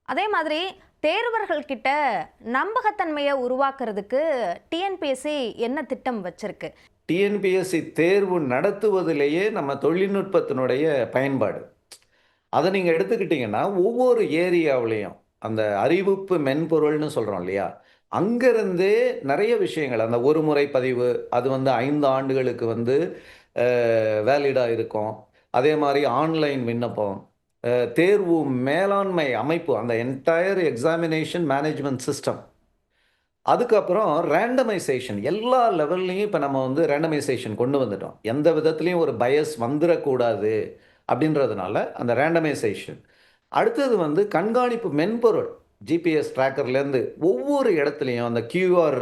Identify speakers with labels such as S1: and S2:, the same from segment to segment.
S1: அதே மாதிரி தேர்வர்கள் கிட்ட நம்பகத்தன்மையை உருவாக்குறதுக்கு டிஎன்பிஎஸ்சி என்ன திட்டம் வச்சிருக்கு?
S2: டிஎன்பிஎஸ்சி தேர்வு நடத்துவதிலேயே நம்ம தொழில்நுட்பத்தினுடைய பயன்பாடு. அத நீங்க எடுத்துக்கிட்டீங்கன்னா, ஒவ்வொரு ஏரியாவுலயும் அந்த அறிவிப்பு மென்பொருள்னு சொல்றோம் இல்லையா? அங்கருந்தே நெறைய விஷயங்கள் அந்த ஒரு முறை பதிவு, அது வந்து 5 ஆண்டுகளுக்கு வந்து வேலிடா இருக்கும். அதே மாரி ஆன்லைன் விண்ணப்பம், தேர்வு மேலாண்மை அமைப்பு, அந்த என்டயர் எக்ஸாமினேஷன் மேனேஜ்மென்ட் சிஸ்டம். அதுக்கப்புறம் ரேண்டமைசேஷன் எல்லா லெவல்லயும் இப்ப நம்ம வந்து ரேண்டமைசேஷன் கொண்டு வந்துட்டோம். எந்த விதத்திலயும் ஒரு பயஸ் வந்துறக்கூடாது அப்படின்றதுனால அந்த ரேண்டமைசேஷன். அடுத்தது வந்து கண்காணிப்பு மென்பொருள். ஜிபிஎஸ் ட்ராக்கர்லேருந்து ஒவ்வொரு இடத்துலயும் அந்த கியூஆர்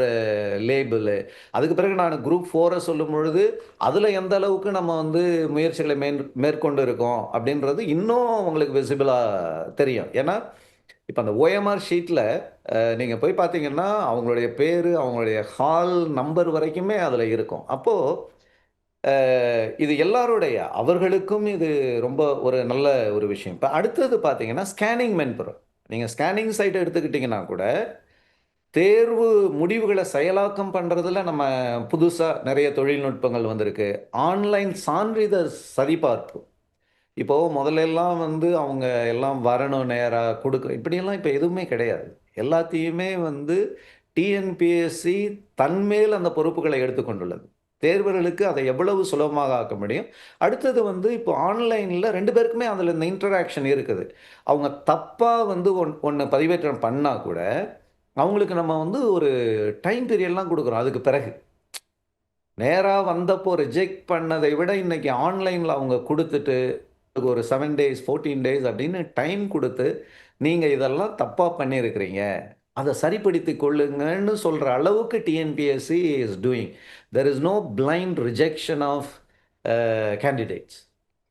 S2: லேபிளு, அதுக்கு பிறகு நான் குரூப் 4 சொல்லும்பொழுது, அதுல எந்த அளவுக்கு நம்ம வந்து முயற்சிகளை மேற்கொண்டு இருக்கோம் அப்படின்றது இன்னும் உங்களுக்கு விசிபிளா தெரியும். ஏன்னா, இப்ப அந்த ஓஎம்ஆர் ஷீட்ல நீங்க போய் பார்த்தீங்கன்னா, அவங்களுடைய பேரு, அவங்களுடைய ஹால் நம்பர் வரைக்குமே அதுல இருக்கும். அப்போ அ இது எல்லாருடைய அவர்களுக்கும் இது ரொம்ப ஒரு நல்ல ஒரு விஷயம். இப்ப அடுத்தது பார்த்தீங்கன்னா, ஸ்கேனிங் மென்பொருள். நீங்க ஸ்கேனிங் சைட் எடுத்துக்கிட்டீங்கன்னா கூட, தேர்வு முடிவுகள செயலாக்கம் பண்றதுல நம்ம புதுசா நெறைய தொழில்நுட்பங்கள் வந்திருக்கு. ஆன்லைன் சான்றிதழ் சரிபார்ப்பு. இப்போ முதல்லலாம் வந்து அவங்க எல்லாம் வரணும் நேரா, இப்படியெல்லாம் இப்ப எதுவுமே கிடையாது. எல்லாத்தையுமே வந்து டிஎன்பிஎஸ்சி தன்மேல் அந்த பொறுப்புகளை எடுத்துக்கொண்டுள்ளது. தேர்வர்களுக்கு அதை எவ்வளவு சுலபமாக ஆக்க முடியும். அடுத்தது வந்து இப்போ ஆன்லைன்ல 2 பேருக்குமே அதுல இந்த இன்டராக்ஷன் இருக்குது. அவங்க தப்பா வந்து ஒண்ணு பதிவேற்றம் பண்ணா கூட, அவங்களுக்கு நம்ம வந்து ஒரு டைம் பீரியட்லாம் குடுக்குறோம் அதுக்கு பிறகு. நேரா வந்தப்போ ரிஜெக்ட் பண்ணதை விட இன்னைக்கு ஆன்லைன்ல அவங்க குடுத்துட்டு ஒரு 7 டேஸ், 14 டேஸ் அப்படின்னு டைம் குடுத்து, நீங்க இதெல்லாம் தப்பா பண்ணியிருக்கிறீங்க. அத சரிப்படுத்திக் கொள்ளுங்கன்னு சொல்ற அளவுக்கு TNPSC is doing. There is no blind rejection of candidates.